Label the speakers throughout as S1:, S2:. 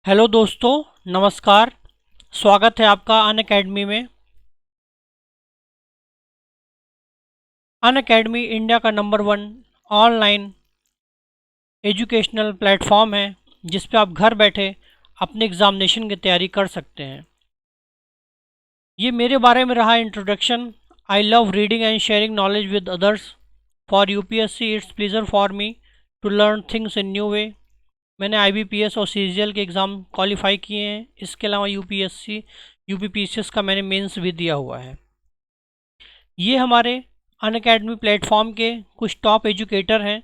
S1: Hello दोस्तों, नमस्कार। स्वागत है आपका अनअकैडमी में। अनअकैडमी इंडिया का नंबर 1 ऑनलाइन एजुकेशनल प्लेटफॉर्म है जिस पे आप घर बैठे अपने एग्ज़ामिनेशन की तैयारी कर सकते हैं। ये मेरे बारे में रहा introduction. I love reading and sharing knowledge with others. For UPSC it's pleasure for me to learn things in new way. मैंने आईबीपीएस और सीजीएल के एग्ज़ाम क्वालिफाई किए हैं। इसके अलावा यूपीएससी यूपीपीसीएस का मैंने मेंस भी दिया हुआ है। ये हमारे अनअकैडमी प्लेटफॉर्म के कुछ टॉप एजुकेटर हैं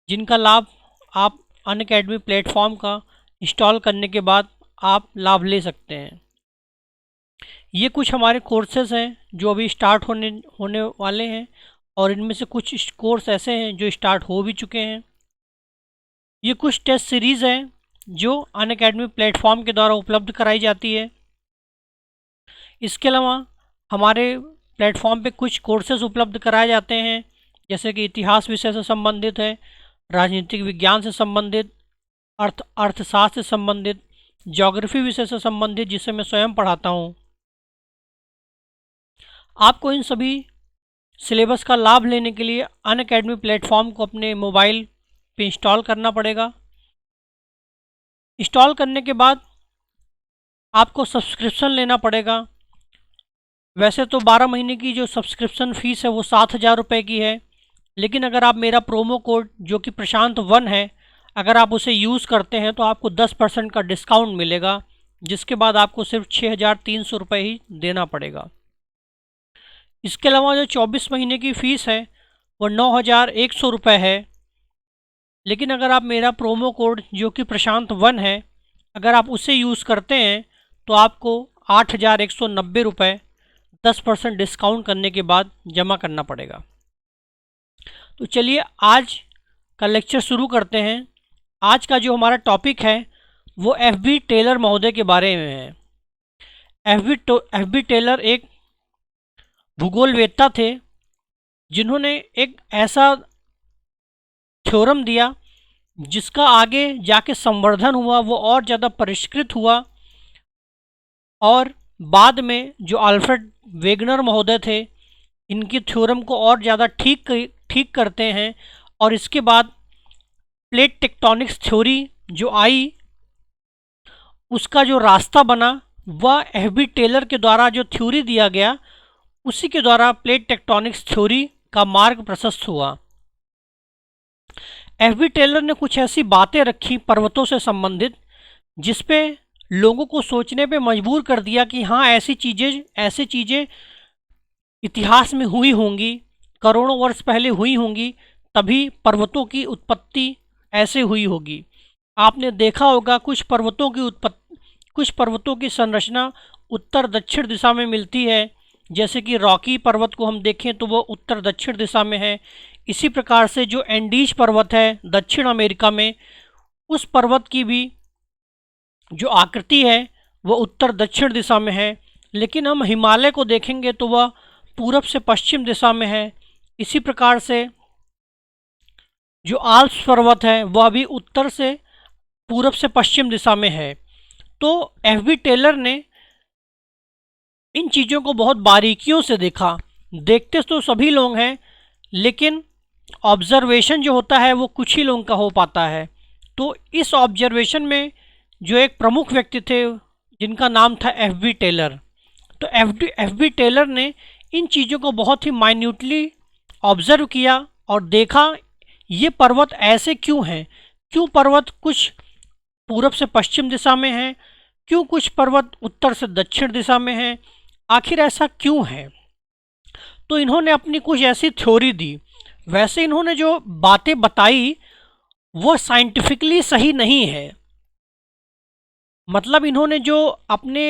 S1: जिनका लाभ आप अनअकैडमी प्लेटफॉर्म का इंस्टॉल करने के बाद आप लाभ ले सकते हैं। ये कुछ हमारे कोर्सेज हैं जो अभी स्टार्ट होने वाले हैं और इनमें से कुछ कोर्स ऐसे हैं जो स्टार्ट हो भी चुके हैं। ये कुछ टेस्ट सीरीज़ हैं जो अनअकैडमी प्लेटफॉर्म के द्वारा उपलब्ध कराई जाती है। इसके अलावा हमारे प्लेटफॉर्म पे कुछ कोर्सेज उपलब्ध कराए जाते हैं, जैसे कि इतिहास विषय से संबंधित है, राजनीतिक विज्ञान से संबंधित, अर्थशास्त्र से संबंधित, ज्योग्राफी विषय से संबंधित जिसे मैं स्वयं पढ़ाता हूँ। आपको इन सभी सिलेबस का लाभ लेने के लिए अनअकैडमी प्लेटफॉर्म को अपने मोबाइल पे इंस्टॉल करना पड़ेगा। इंस्टॉल करने के बाद आपको सब्सक्रिप्शन लेना पड़ेगा। वैसे तो 12 महीने की जो सब्सक्रिप्शन फ़ीस है वो 7,000 रुपये की है, लेकिन अगर आप मेरा प्रोमो कोड जो कि प्रशांत1 है, अगर आप उसे यूज़ करते हैं तो आपको 10% का डिस्काउंट मिलेगा, जिसके बाद आपको सिर्फ 6,300 रुपये ही देना पड़ेगा। इसके अलावा जो 24 महीने की फ़ीस है वो 9,100 रुपये है, लेकिन अगर आप मेरा प्रोमो कोड जो कि प्रशांत1 है, अगर आप उसे यूज़ करते हैं तो आपको 8,190 रुपये 10% डिस्काउंट करने के बाद जमा करना पड़ेगा। तो चलिए आज का लेक्चर शुरू करते हैं। आज का जो हमारा टॉपिक है वो एफ.बी. टेलर महोदय के बारे में है। एफ.बी. टेलर एक भूगोलवेत्ता थे जिन्होंने एक ऐसा थ्योरम दिया जिसका आगे जाके संवर्धन हुआ, वो और ज़्यादा परिष्कृत हुआ और बाद में जो अल्फ्रेड वेगनर महोदय थे इनकी थ्योरम को और ज़्यादा ठीक करते हैं, और इसके बाद प्लेट टेक्टोनिक्स थ्योरी जो आई उसका जो रास्ता बना वह एफ.बी. टेलर के द्वारा जो थ्योरी दिया गया उसी के द्वारा प्लेट टेक्टोनिक्स थ्योरी का मार्ग प्रशस्त हुआ। एफ.बी. टेलर ने कुछ ऐसी बातें रखी पर्वतों से संबंधित जिसपे लोगों को सोचने पे मजबूर कर दिया कि हाँ, ऐसी चीज़ें इतिहास में हुई होंगी, करोड़ों वर्ष पहले हुई होंगी, तभी पर्वतों की उत्पत्ति ऐसे हुई होगी। आपने देखा होगा कुछ पर्वतों की संरचना उत्तर दक्षिण दिशा में मिलती है, जैसे कि रॉकी पर्वत को हम देखें तो वो उत्तर दक्षिण दिशा में है। इसी प्रकार से जो एंडीज पर्वत है दक्षिण अमेरिका में, उस पर्वत की भी जो आकृति है वह उत्तर दक्षिण दिशा में है। लेकिन हम हिमालय को देखेंगे तो वह पूरब से पश्चिम दिशा में है। इसी प्रकार से जो आल्प्स पर्वत है वह भी उत्तर से पूरब से पश्चिम दिशा में है। तो एफ.बी. टेलर ने इन चीज़ों को बहुत बारीकियों से देखा। देखते तो सभी लोग हैं, लेकिन ऑब्जर्वेशन जो होता है वो कुछ ही लोगों का हो पाता है। तो इस ऑब्जर्वेशन में जो एक प्रमुख व्यक्ति थे जिनका नाम था एफ.बी. टेलर, तो एफ.बी. टेलर ने इन चीज़ों को बहुत ही माइन्यूटली ऑब्जर्व किया और देखा ये पर्वत ऐसे क्यों हैं, क्यों पर्वत कुछ पूरब से पश्चिम दिशा में हैं, क्यों कुछ पर्वत उत्तर से दक्षिण दिशा में हैं, आखिर ऐसा क्यों है। तो इन्होंने अपनी कुछ ऐसी थ्योरी दी। वैसे इन्होंने जो बातें बताई वो साइंटिफिकली सही नहीं है। मतलब इन्होंने जो अपने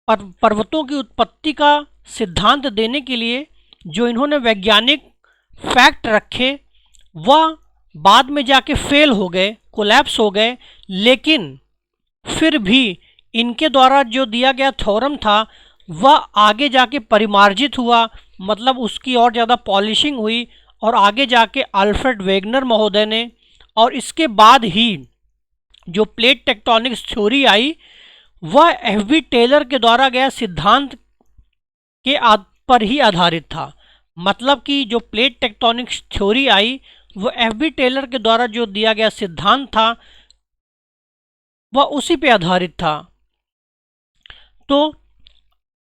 S1: पर्वतों की उत्पत्ति का सिद्धांत देने के लिए जो इन्होंने वैज्ञानिक फैक्ट रखे वह बाद में जाके फेल हो गए, कोलैप्स हो गए। लेकिन फिर भी इनके द्वारा जो दिया गया थ्योरम था वह आगे जाके परिमार्जित हुआ, मतलब उसकी और ज़्यादा पॉलिशिंग हुई और आगे जाके अल्फ्रेड वेगनर महोदय ने, और इसके बाद ही जो प्लेट टेक्टोनिक्स थ्योरी आई वह एफ.बी. टेलर के द्वारा गया सिद्धांत के पर ही आधारित था। मतलब कि जो प्लेट टेक्टोनिक्स थ्योरी आई वो एफ.बी. टेलर के द्वारा जो दिया गया सिद्धांत था वह उसी पे आधारित था। तो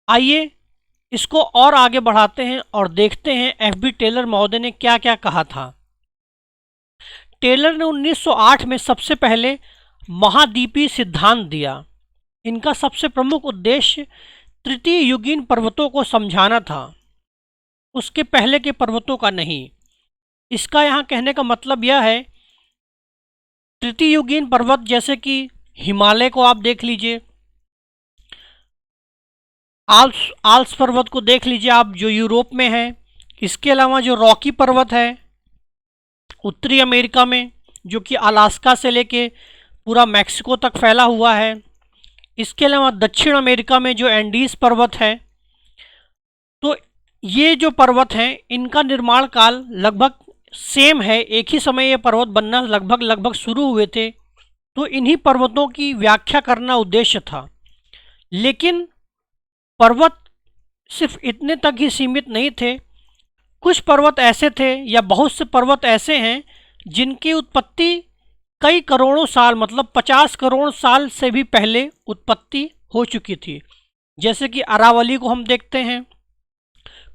S1: आइए इसको और आगे बढ़ाते हैं और देखते हैं एफ.बी. टेलर महोदय ने क्या क्या कहा था। टेलर ने 1908 में सबसे पहले महाद्वीपीय सिद्धांत दिया। इनका सबसे प्रमुख उद्देश्य तृतीय युगीन पर्वतों को समझाना था, उसके पहले के पर्वतों का नहीं। इसका यहाँ कहने का मतलब यह है, तृतीय युगीन पर्वत जैसे कि हिमालय को आप देख लीजिए, आल्प्स पर्वत को देख लीजिए आप जो यूरोप में है। इसके अलावा जो रॉकी पर्वत है उत्तरी अमेरिका में, जो कि अलास्का से लेके पूरा मैक्सिको तक फैला हुआ है। इसके अलावा दक्षिण अमेरिका में जो एंडीज पर्वत है। तो ये जो पर्वत हैं इनका निर्माण काल लगभग सेम है, एक ही समय ये पर्वत बनना लगभग शुरू हुए थे। तो इन्हीं पर्वतों की व्याख्या करना उद्देश्य था। लेकिन पर्वत सिर्फ इतने तक ही सीमित नहीं थे। कुछ पर्वत ऐसे थे या बहुत से पर्वत ऐसे हैं जिनकी उत्पत्ति कई करोड़ों साल मतलब 50 करोड़ साल से भी पहले उत्पत्ति हो चुकी थी। जैसे कि अरावली को हम देखते हैं,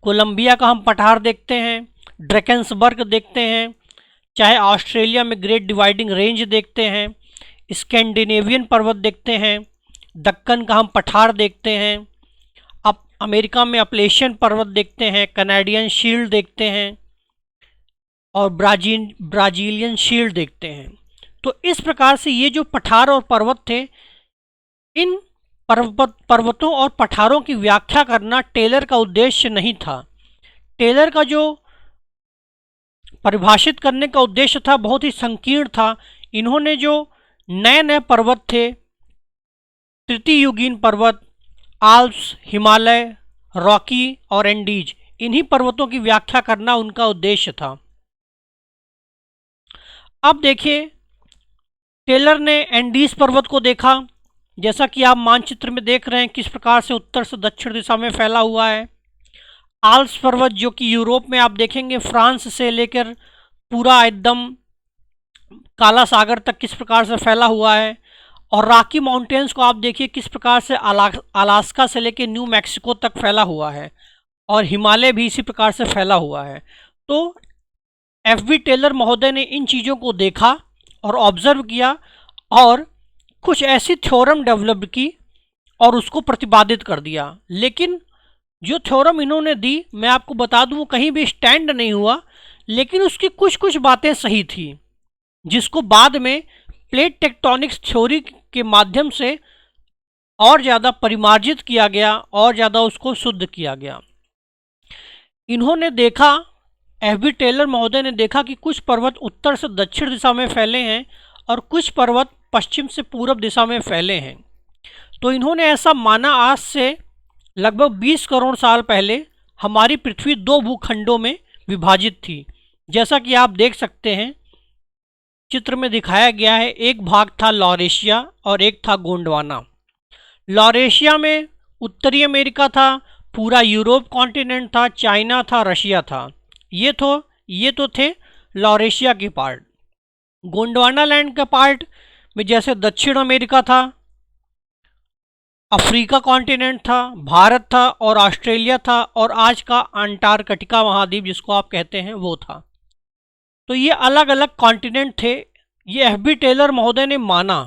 S1: कोलंबिया का हम पठार देखते हैं, ड्रैकेंसबर्ग देखते हैं, चाहे ऑस्ट्रेलिया में ग्रेट डिवाइडिंग रेंज देखते हैं, स्कैंडिनेवियन पर्वत देखते हैं, दक्कन का हम पठार देखते हैं, अब अमेरिका में अपलेशियन पर्वत देखते हैं, कनाडियन शील्ड देखते हैं और ब्राजीलियन शील्ड देखते हैं। तो इस प्रकार से ये जो पठार और पर्वत थे, इन पर्वतों और पठारों की व्याख्या करना टेलर का उद्देश्य नहीं था। टेलर का जो परिभाषित करने का उद्देश्य था बहुत ही संकीर्ण था। इन्होंने जो नए नए पर्वत थे, तृतीय युगीन पर्वत, आल्प्स, हिमालय, रॉकी और एंडीज, इन्हीं पर्वतों की व्याख्या करना उनका उद्देश्य था। अब देखिए, टेलर ने एंडीज पर्वत को देखा, जैसा कि आप मानचित्र में देख रहे हैं किस प्रकार से उत्तर से दक्षिण दिशा में फैला हुआ है। आल्प्स पर्वत जो कि यूरोप में आप देखेंगे फ्रांस से लेकर पूरा एकदम काला सागर तक किस प्रकार से फैला हुआ है। और रॉकी माउंटेन्स को आप देखिए किस प्रकार से अलास्का से लेकर न्यू मैक्सिको तक फैला हुआ है, और हिमालय भी इसी प्रकार से फैला हुआ है। तो एफ.बी. टेलर महोदय ने इन चीज़ों को देखा और ऑब्जर्व किया और कुछ ऐसी थ्योरम डेवलप की और उसको प्रतिपादित कर दिया। लेकिन जो थ्योरम इन्होंने दी, मैं आपको बता दूं, वो कहीं भी स्टैंड नहीं हुआ, लेकिन उसकी कुछ कुछ बातें सही थी, जिसको बाद में प्लेट टेक्टोनिक्स थ्योरी के माध्यम से और ज़्यादा परिमार्जित किया गया और ज़्यादा उसको शुद्ध किया गया। इन्होंने देखा, एफ.बी. टेलर महोदय ने देखा कि कुछ पर्वत उत्तर से दक्षिण दिशा में फैले हैं और कुछ पर्वत पश्चिम से पूर्व दिशा में फैले हैं। तो इन्होंने ऐसा माना, आज से लगभग 20 करोड़ साल पहले हमारी पृथ्वी दो भूखंडों में विभाजित थी। जैसा कि आप देख सकते हैं चित्र में दिखाया गया है, एक भाग था लॉरेशिया और एक था गोंडवाना। लॉरेशिया में उत्तरी अमेरिका था, पूरा यूरोप कॉन्टिनेंट था, चाइना था, रशिया था। ये तो थे लॉरेशिया के पार्ट। गोंडवाना लैंड के पार्ट में जैसे दक्षिण अमेरिका था, अफ्रीका कॉन्टिनेंट था, भारत था और ऑस्ट्रेलिया था, और आज का अंटार्कटिका महाद्वीप जिसको आप कहते हैं वो था। तो ये अलग अलग कॉन्टिनेंट थे। ये एफ.बी. टेलर महोदय ने माना,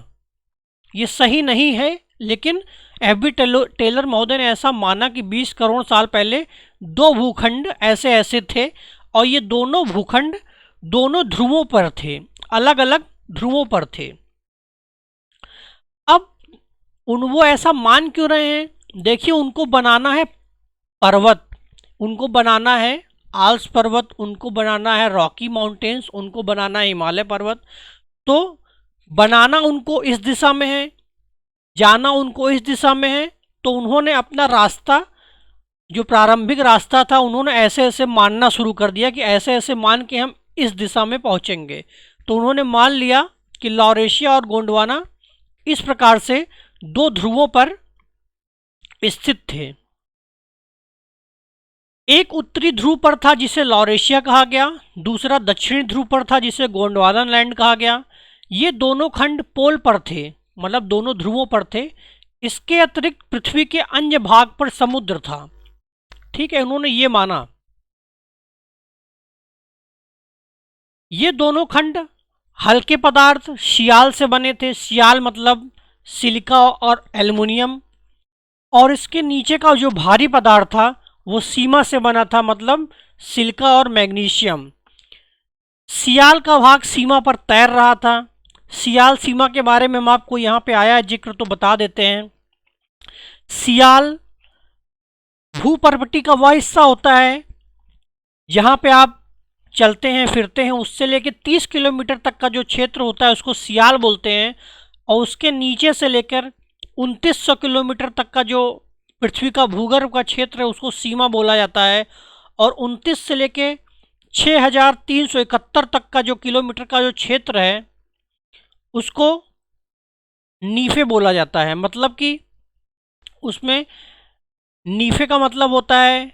S1: ये सही नहीं है, लेकिन एफ.बी. टेलर महोदय ने ऐसा माना कि 20 करोड़ साल पहले दो भूखंड ऐसे ऐसे थे और ये दोनों भूखंड दोनों ध्रुवों पर थे, अलग अलग ध्रुवों पर थे। अब वो ऐसा मान क्यों रहे हैं? देखिए, उनको बनाना है पर्वत, उनको बनाना है आल्प्स पर्वत, उनको बनाना है रॉकी माउंटेन्स, उनको बनाना है हिमालय पर्वत। तो बनाना उनको इस दिशा में है, जाना उनको इस दिशा में है। तो उन्होंने अपना रास्ता, जो प्रारंभिक रास्ता था, उन्होंने ऐसे ऐसे मानना शुरू कर दिया कि ऐसे ऐसे मान के हम इस दिशा में पहुंचेंगे। तो उन्होंने मान लिया कि लॉरेशिया और गोंडवाना इस प्रकार से दो ध्रुवों पर स्थित थे। एक उत्तरी ध्रुव पर था जिसे लॉरेशिया कहा गया, दूसरा दक्षिणी ध्रुव पर था जिसे गोंडवाना लैंड कहा गया। ये दोनों खंड पोल पर थे, मतलब दोनों ध्रुवों पर थे। इसके अतिरिक्त पृथ्वी के अन्य भाग पर समुद्र था। ठीक है, उन्होंने ये माना। ये दोनों खंड हल्के पदार्थ सियाल से बने थे। सियाल मतलब सिलिका और एल्युमिनियम। और इसके नीचे का जो भारी पदार्थ था वो सीमा से बना था, मतलब सिलिका और मैग्नीशियम। सियाल का भाग सीमा पर तैर रहा था। सियाल सीमा के बारे में हम आपको यहाँ पे आया है जिक्र, तो बता देते हैं। सियाल भूपर्वती का वह हिस्सा होता है जहाँ पे आप चलते हैं फिरते हैं, उससे लेकर 30 किलोमीटर तक का जो क्षेत्र होता है उसको सियाल बोलते हैं। और उसके नीचे से लेकर 2900 किलोमीटर तक का जो पृथ्वी का भूगर्भ का क्षेत्र है उसको सीमा बोला जाता है। और 29 से लेकर 6371 तक का जो किलोमीटर का जो क्षेत्र है उसको नीफे बोला जाता है। मतलब कि उसमें नीफे का मतलब होता है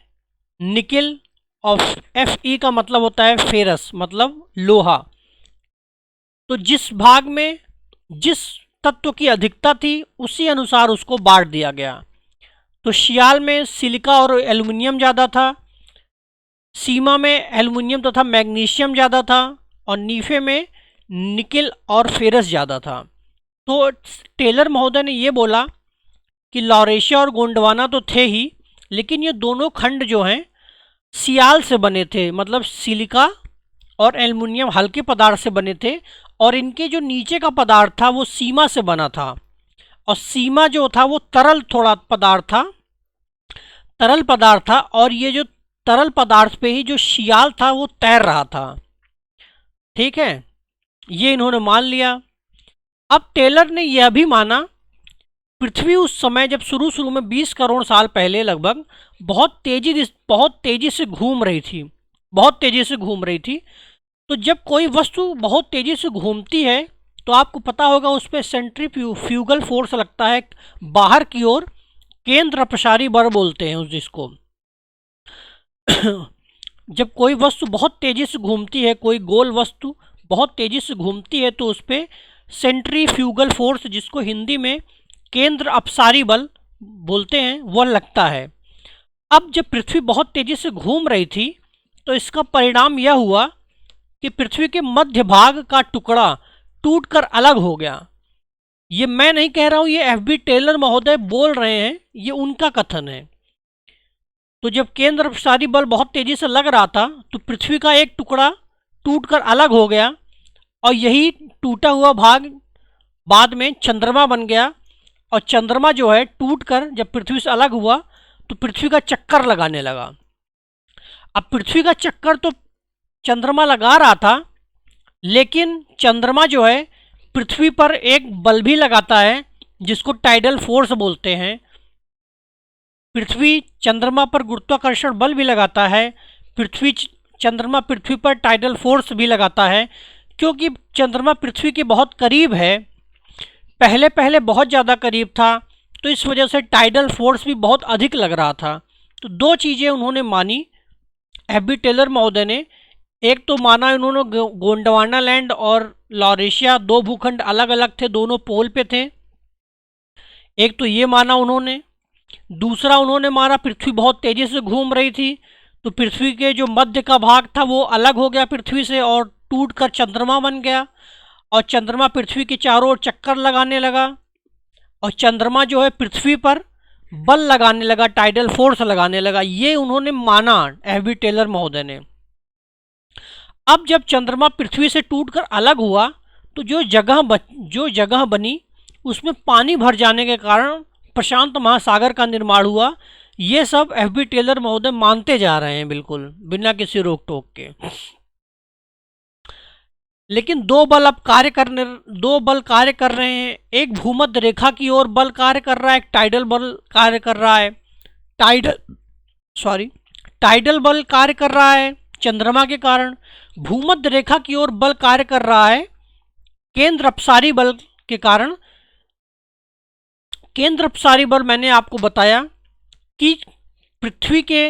S1: निकिल और Fe का मतलब होता है फेरस, मतलब लोहा। तो जिस भाग में जिस तत्व की अधिकता थी उसी अनुसार उसको बांट दिया गया। तो सियाल में सिलिका और एल्युमिनियम ज़्यादा था, सीमा में एल्युमिनियम तथा मैग्नीशियम ज़्यादा था, और नीफे में निकिल और फेरस ज़्यादा था। तो टेलर महोदय ने ये बोला कि लॉरेशिया और गोंडवाना तो थे ही, लेकिन ये दोनों खंड जो हैं सियाल से बने थे, मतलब सिलिका और एल्युमिनियम हल्के पदार्थ से बने थे। और इनके जो नीचे का पदार्थ था वो सीमा से बना था। और सीमा जो था वो तरल थोड़ा पदार्थ था, तरल पदार्थ था। और ये जो तरल पदार्थ पे ही जो सियाल था वो तैर रहा था। ठीक है, ये इन्होंने मान लिया। अब टेलर ने यह भी माना पृथ्वी उस समय जब शुरू में 20 करोड़ साल पहले लगभग बहुत तेजी से घूम रही थी, बहुत तेजी से घूम रही थी। तो जब कोई वस्तु बहुत तेजी से घूमती है तो आपको पता होगा उस पर सेंट्रीफ्यूगल फोर्स लगता है बाहर की ओर, केंद्र अपसारी बल बोलते हैं उस जिसको। जब कोई वस्तु बहुत तेजी से घूमती है, कोई गोल वस्तु बहुत तेजी से घूमती है, तो उस पर सेंट्रीफ्यूगल फोर्स, जिसको हिंदी में केंद्र अपसारी बल बोलते हैं, वह लगता है। अब जब पृथ्वी बहुत तेजी से घूम रही थी तो इसका परिणाम यह हुआ कि पृथ्वी के मध्य भाग का टुकड़ा टूटकर अलग हो गया। ये मैं नहीं कह रहा हूं, ये एफ बी टेलर महोदय बोल रहे हैं, ये उनका कथन है। तो जब केंद्र अपसारी बल बहुत तेजी से लग रहा था तो पृथ्वी का एक टुकड़ा टूटकर अलग हो गया, और यही टूटा हुआ भाग बाद में चंद्रमा बन गया। और चंद्रमा जो है टूटकर जब पृथ्वी से अलग हुआ तो पृथ्वी का चक्कर लगाने लगा। अब पृथ्वी का चक्कर तो चंद्रमा लगा रहा था, लेकिन चंद्रमा जो है पृथ्वी पर एक बल भी लगाता है जिसको टाइडल फोर्स बोलते हैं। पृथ्वी चंद्रमा पर गुरुत्वाकर्षण बल भी लगाता है, चंद्रमा पृथ्वी पर टाइडल फोर्स भी लगाता है। क्योंकि चंद्रमा पृथ्वी के बहुत करीब है, पहले पहले बहुत ज़्यादा करीब था, तो इस वजह से टाइडल फोर्स भी बहुत अधिक लग रहा था। तो दो चीज़ें उन्होंने मानी एफ बी टेलर महोदय ने। एक तो माना उन्होंने गोंडवाना लैंड और लॉरेशिया दो भूखंड अलग अलग थे, दोनों पोल पे थे, एक तो ये माना उन्होंने। दूसरा उन्होंने माना पृथ्वी बहुत तेज़ी से घूम रही थी, तो पृथ्वी के जो मध्य का भाग था वो अलग हो गया पृथ्वी से और टूट कर चंद्रमा बन गया। और चंद्रमा पृथ्वी के चारों ओर चक्कर लगाने लगा, और चंद्रमा जो है पृथ्वी पर बल लगाने लगा, टाइडल फोर्स लगाने लगा। ये उन्होंने माना एफ बी टेलर महोदय ने। अब जब चंद्रमा पृथ्वी से टूटकर अलग हुआ तो जो जगह बनी उसमें पानी भर जाने के कारण प्रशांत महासागर का निर्माण हुआ। ये सब एफ बी टेलर महोदय मानते जा रहे हैं बिल्कुल बिना किसी रोक टोक के। लेकिन दो बल कार्य कर रहे हैं। एक भूमध्य रेखा की ओर बल कार्य कर रहा है, एक टाइडल बल कार्य कर रहा है। टाइडल बल कार्य कर रहा है चंद्रमा के कारण। भूमध्य रेखा की ओर बल कार्य कर रहा है केंद्र अपसारी बल के कारण, केंद्र अपसारी बल मैंने आपको बताया कि पृथ्वी के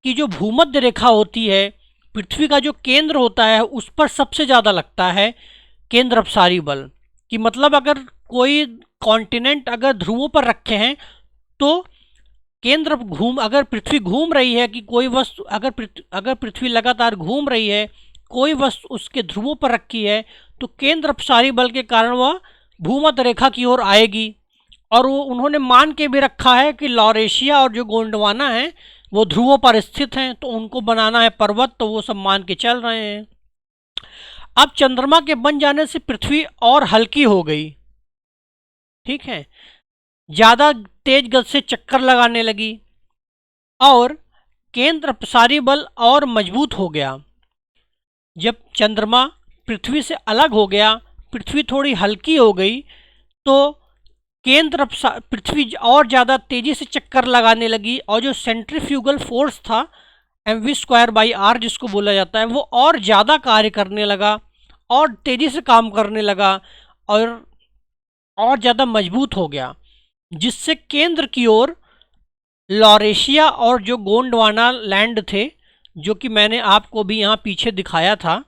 S1: की जो भूमध्य रेखा होती है, पृथ्वी का जो केंद्र होता है उस पर सबसे ज़्यादा लगता है केंद्र अपसारी बल। कि मतलब अगर कोई कॉन्टिनेंट अगर ध्रुवों पर रखे हैं तो केंद्र अगर पृथ्वी घूम रही है, कि कोई वस्तु अगर पृथ्वी लगातार घूम रही है, कोई वस्तु उसके ध्रुवों पर रखी है, तो केंद्र अपसारी बल के कारण वह भूमध्य रेखा की ओर आएगी। और वो उन्होंने मान के भी रखा है कि लॉरेशिया और जो गोंडवाना है वो ध्रुवों पर स्थित हैं, तो उनको बनाना है पर्वत, तो वो सब मान के चल रहे हैं। अब चंद्रमा के बन जाने से पृथ्वी और हल्की हो गई, ठीक है, ज्यादा तेज गति से चक्कर लगाने लगी और केंद्र अपसारी बल और मजबूत हो गया। जब चंद्रमा पृथ्वी से अलग हो गया, पृथ्वी थोड़ी हल्की हो गई, तो पृथ्वी और ज़्यादा तेज़ी से चक्कर लगाने लगी और जो सेंट्रीफ्यूगल फोर्स था mv²/r जिसको बोला जाता है, वो और ज़्यादा कार्य करने लगा और तेज़ी से काम करने लगा और ज़्यादा मजबूत हो गया, जिससे केंद्र की ओर लॉरेशिया और जो गोंडवाना लैंड थे, जो कि मैंने आपको भी यहाँ पीछे दिखाया था,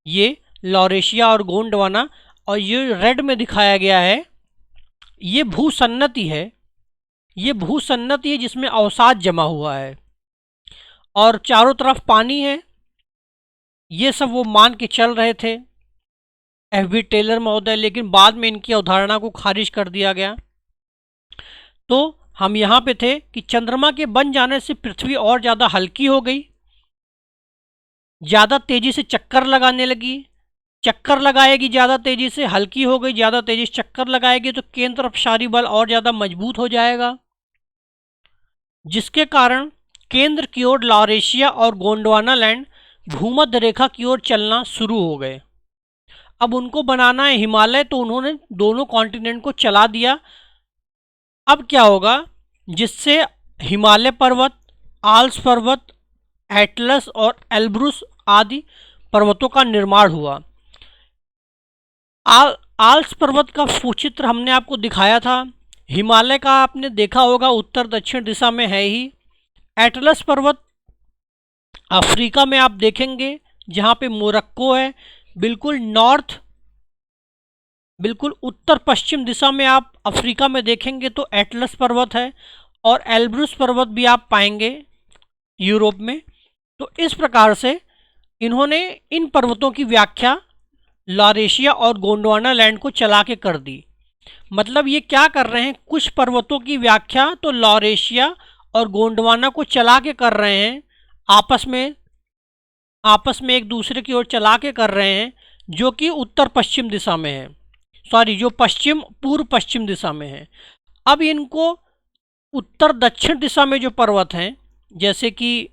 S1: ये लॉरेशिया और गोंडवाना, और ये रेड में दिखाया गया है, ये भूसन्नति है। ये भूसन्नति है जिसमें अवसाद जमा हुआ है और चारों तरफ पानी है। ये सब वो मान के चल रहे थे एफ बी टेलर महोदय, लेकिन बाद में इनकी अवधारणा को खारिज कर दिया गया। तो हम यहाँ पे थे कि चंद्रमा के बन जाने से पृथ्वी और ज़्यादा हल्की हो गई, ज़्यादा तेज़ी से चक्कर लगाने लगी, चक्कर लगाएगी ज़्यादा तेज़ी से, हल्की हो गई, ज़्यादा तेज़ी से चक्कर लगाएगी, तो केंद्र अपसारी बल और ज़्यादा मजबूत हो जाएगा, जिसके कारण केंद्र की ओर लॉरेशिया और गोंडवाना लैंड भूमध्य रेखा की ओर चलना शुरू हो गए। अब उनको बनाना है हिमालय, तो उन्होंने दोनों कॉन्टिनेंट को चला दिया। अब क्या होगा, जिससे हिमालय पर्वत, आल्स पर्वत, एटलस और एल्ब्रुस आदि पर्वतों का निर्माण हुआ। आल्स पर्वत का चित्र हमने आपको दिखाया था। हिमालय का आपने देखा होगा उत्तर दक्षिण दिशा में है ही। एटलस पर्वत अफ्रीका में आप देखेंगे, जहाँ पे मोरक्को है, बिल्कुल बिल्कुल उत्तर पश्चिम दिशा में आप अफ्रीका में देखेंगे तो एटलस पर्वत है, और एल्ब्रुस पर्वत भी आप पाएंगे यूरोप में। तो इस प्रकार से इन्होंने इन पर्वतों की व्याख्या लॉरेशिया और गोंडवाना लैंड को चला के कर दी। मतलब ये क्या कर रहे हैं, कुछ पर्वतों की व्याख्या तो लॉरेशिया और गोंडवाना को चला के कर रहे हैं, आपस में एक दूसरे की ओर चला के कर रहे हैं, जो कि उत्तर पश्चिम दिशा में है, सॉरी, जो पूर्व पश्चिम दिशा में है। अब इनको उत्तर दक्षिण दिशा में जो पर्वत हैं, जैसे कि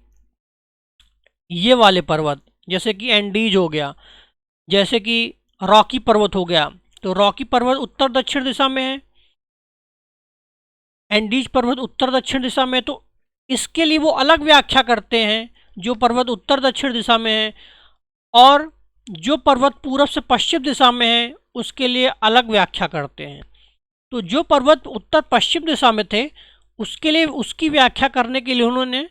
S1: ये वाले पर्वत, जैसे कि एंडीज हो गया, जैसे कि रॉकी पर्वत हो गया, तो रॉकी पर्वत उत्तर दक्षिण दिशा में है, एंडीज पर्वत उत्तर दक्षिण दिशा में, तो इसके लिए वो अलग व्याख्या करते हैं जो पर्वत उत्तर दक्षिण दिशा में है, और जो पर्वत पूरब से पश्चिम दिशा में है उसके लिए अलग व्याख्या करते हैं। तो जो पर्वत उत्तर पश्चिम दिशा में थे उसके लिए, उसकी व्याख्या करने के लिए उन्होंने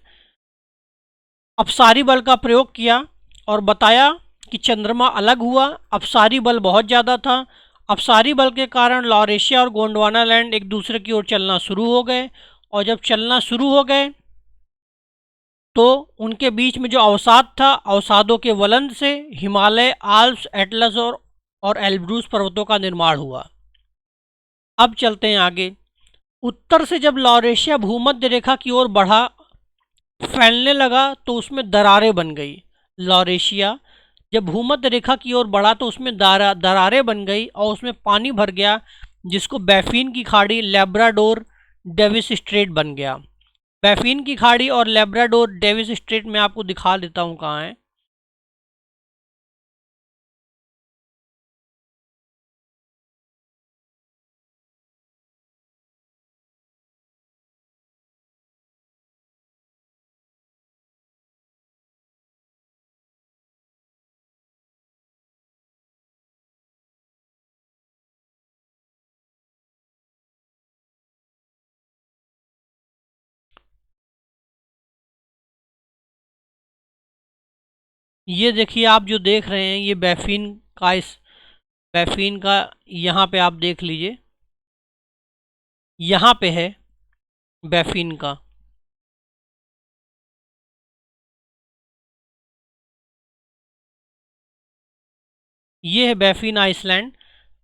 S1: अपसारी बल का प्रयोग किया और बताया कि चंद्रमा अलग हुआ, अपसारी बल बहुत ज़्यादा था, अपसारी बल के कारण लॉरेशिया और गोंडवाना लैंड एक दूसरे की ओर चलना शुरू हो गए, और जब चलना शुरू हो गए तो उनके बीच में जो अवसाद था, अवसादों के वलन से हिमालय, आल्प्स, एटलस और एल्ब्रूस पर्वतों का निर्माण हुआ। अब चलते हैं आगे। उत्तर से जब लॉरेशिया भूमध्य रेखा की ओर बढ़ा, फैलने लगा, तो उसमें दरारें बन गई। लॉरेशिया जब भूमध्य रेखा की ओर बढ़ा तो उसमें दरारें बन गई और उसमें पानी भर गया, जिसको बैफिन की खाड़ी, लेब्राडोर डेविस स्ट्रेट बन गया। बैफिन की खाड़ी और लेब्राडोर डेविस स्ट्रेट में आपको दिखा देता हूँ कहाँ है। ये देखिए, आप जो देख रहे हैं ये बैफीन का यहाँ पे आप देख लीजिए, यहाँ पे है बैफीन का। ये है बैफीन आइसलैंड।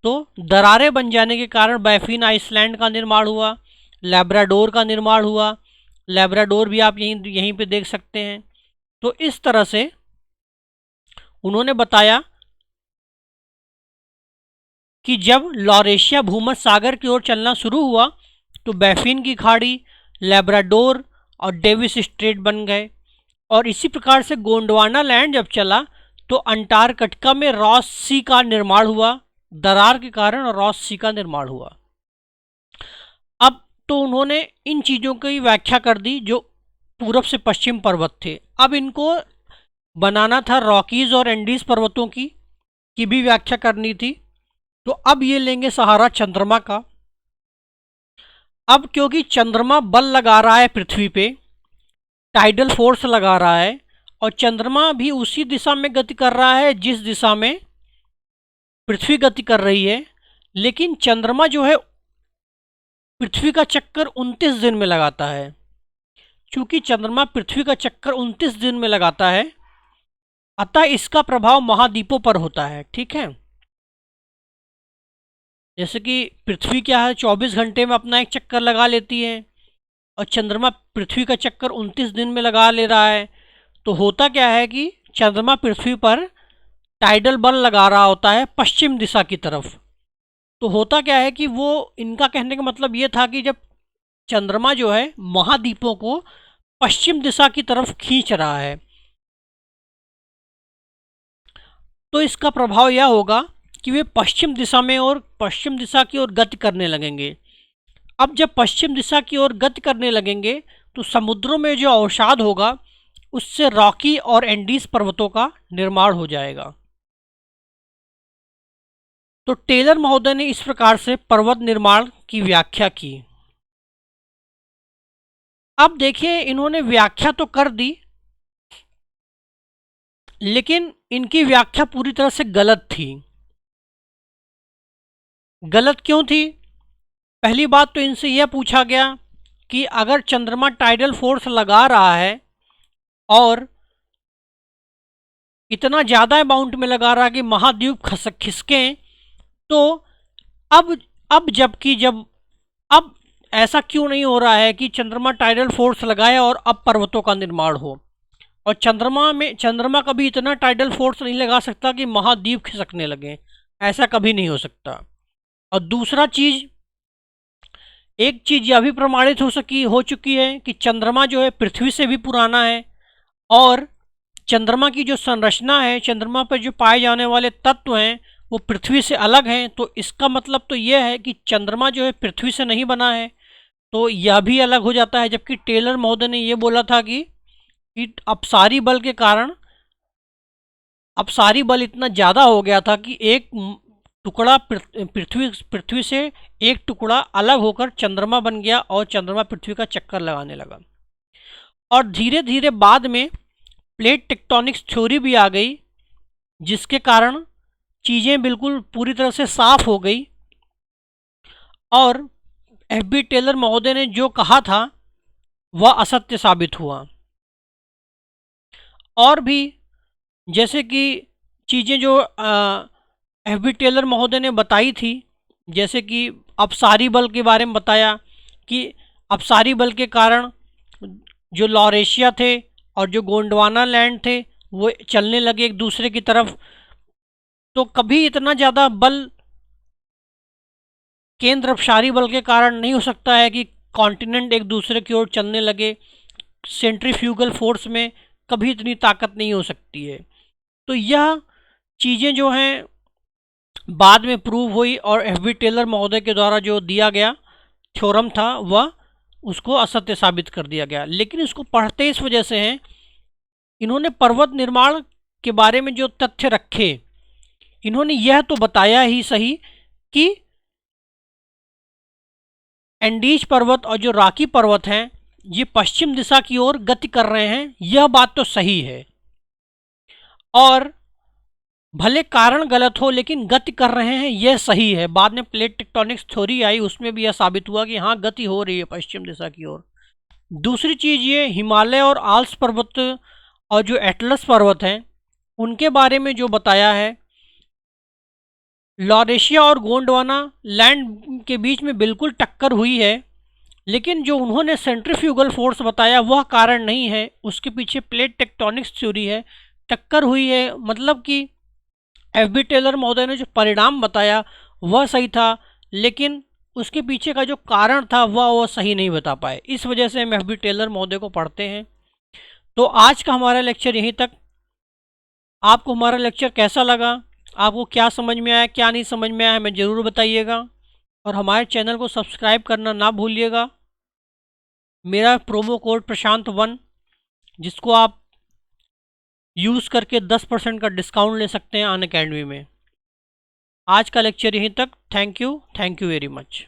S1: तो दरारें बन जाने के कारण बैफीन आइसलैंड का निर्माण हुआ, लैब्राडोर का निर्माण हुआ। लैब्राडोर भी आप यहीं यहीं पे देख सकते हैं। तो इस तरह से उन्होंने बताया कि जब लॉरेशिया भूमध्य सागर की ओर चलना शुरू हुआ तो बैफिन की खाड़ी, लैब्राडोर और डेविस स्ट्रेट बन गए। और इसी प्रकार से गोंडवाना लैंड जब चला तो अंटार्कटिका में रॉस सी का निर्माण हुआ, दरार के कारण रॉस सी का निर्माण हुआ। अब तो उन्होंने इन चीज़ों की व्याख्या कर दी जो पूरब से पश्चिम पर्वत थे। अब इनको बनाना था रॉकीज और एंडीज पर्वतों की भी व्याख्या करनी थी। तो अब ये लेंगे सहारा चंद्रमा का। अब क्योंकि चंद्रमा बल लगा रहा है पृथ्वी पे, टाइडल फोर्स लगा रहा है, और चंद्रमा भी उसी दिशा में गति कर रहा है जिस दिशा में पृथ्वी गति कर रही है। लेकिन चंद्रमा जो है पृथ्वी का चक्कर 29 दिन में लगाता है। चूंकि चंद्रमा पृथ्वी का चक्कर 29 दिन में लगाता है, अतः इसका प्रभाव महाद्वीपों पर होता है। ठीक है, जैसे कि पृथ्वी क्या है 24 घंटे में अपना एक चक्कर लगा लेती है, और चंद्रमा पृथ्वी का चक्कर 29 दिन में लगा ले रहा है। तो होता क्या है कि चंद्रमा पृथ्वी पर टाइडल बल लगा रहा होता है पश्चिम दिशा की तरफ। तो होता क्या है कि वो, इनका कहने का मतलब ये था कि जब चंद्रमा जो है महाद्वीपों को पश्चिम दिशा की तरफ खींच रहा है, तो इसका प्रभाव यह होगा कि वे पश्चिम दिशा में और पश्चिम दिशा की ओर गति करने लगेंगे। अब जब पश्चिम दिशा की ओर गति करने लगेंगे तो समुद्रों में जो अवसाद होगा उससे रॉकी और एंडीज पर्वतों का निर्माण हो जाएगा। तो टेलर महोदय ने इस प्रकार से पर्वत निर्माण की व्याख्या की। अब देखिए, इन्होंने व्याख्या तो कर दी, लेकिन इनकी व्याख्या पूरी तरह से गलत थी। गलत क्यों थी? पहली बात तो इनसे यह पूछा गया कि अगर चंद्रमा टाइडल फोर्स लगा रहा है और इतना ज़्यादा अमाउंट में लगा रहा है कि महाद्वीप खिसकें, तो अब जबकि जब अब ऐसा क्यों नहीं हो रहा है कि चंद्रमा टाइडल फोर्स लगाए और अब पर्वतों का निर्माण हो। और चंद्रमा कभी इतना टाइडल फोर्स नहीं लगा सकता कि महाद्वीप खिसकने लगे, ऐसा कभी नहीं हो सकता। और दूसरा चीज़, एक चीज़ यह भी प्रमाणित हो चुकी है कि चंद्रमा जो है पृथ्वी से भी पुराना है, और चंद्रमा की जो संरचना है, चंद्रमा पर जो पाए जाने वाले तत्व हैं वो पृथ्वी से अलग हैं। तो इसका मतलब तो यह है कि चंद्रमा जो है पृथ्वी से नहीं बना है, तो यह भी अलग हो जाता है। जबकि टेलर महोदय ने यह बोला था कि अपसारी बल के कारण, अपसारी बल इतना ज़्यादा हो गया था कि एक टुकड़ा पृथ्वी से एक टुकड़ा अलग होकर चंद्रमा बन गया और चंद्रमा पृथ्वी का चक्कर लगाने लगा। और धीरे धीरे बाद में प्लेट टेक्टोनिक्स थ्योरी भी आ गई, जिसके कारण चीज़ें बिल्कुल पूरी तरह से साफ हो गई, और एफ.बी. टेलर महोदय ने जो कहा था वह असत्य साबित हुआ। और भी जैसे कि चीज़ें जो एफ.बी. टेलर महोदय ने बताई थी, जैसे कि अपसारी बल के बारे में बताया कि अपसारी बल के कारण जो लॉरेशिया थे और जो गोंडवाना लैंड थे वो चलने लगे एक दूसरे की तरफ। तो कभी इतना ज़्यादा बल केंद्र अपसारी बल के कारण नहीं हो सकता है कि कॉन्टिनेंट एक दूसरे की ओर चलने लगे। सेंट्रीफ्यूगल फोर्स में कभी इतनी ताकत नहीं हो सकती है। तो यह चीज़ें जो हैं बाद में प्रूव हुई, और एफ.बी. टेलर महोदय के द्वारा जो दिया गया थ्योरम था वह उसको असत्य साबित कर दिया गया। लेकिन इसको पढ़ते इस वजह से हैं, इन्होंने पर्वत निर्माण के बारे में जो तथ्य रखे, इन्होंने यह तो बताया ही सही कि एंडीज पर्वत और जो रॉकी पर्वत हैं ये पश्चिम दिशा की ओर गति कर रहे हैं, यह बात तो सही है। और भले कारण गलत हो लेकिन गति कर रहे हैं यह सही है। बाद में प्लेट टेक्टोनिक्स थ्योरी आई, उसमें भी यह साबित हुआ कि हाँ गति हो रही है पश्चिम दिशा की ओर। दूसरी चीज ये हिमालय और आल्प्स पर्वत और जो एटलस पर्वत हैं उनके बारे में जो बताया है, लॉरेशिया और गोंडवाना लैंड के बीच में बिल्कुल टक्कर हुई है, लेकिन जो उन्होंने सेंट्रीफ्यूगल फोर्स बताया वह कारण नहीं है, उसके पीछे प्लेट टेक्टोनिक्स थ्योरी है। टक्कर हुई है मतलब कि एफ.बी. टेलर महोदय ने जो परिणाम बताया वह सही था, लेकिन उसके पीछे का जो कारण था वह सही नहीं बता पाए। इस वजह से हम एफ.बी. टेलर महोदय को पढ़ते हैं। तो आज का हमारा लेक्चर यहीं तक। आपको हमारा लेक्चर कैसा लगा, आपको क्या समझ में आया क्या नहीं समझ में आया हमें ज़रूर बताइएगा, और हमारे चैनल को सब्सक्राइब करना ना भूलिएगा। मेरा प्रोमो कोड प्रशांत1 जिसको आप यूज़ करके 10% का डिस्काउंट ले सकते हैं अनअकैडमी में। आज का लेक्चर यहीं तक। Thank you very much.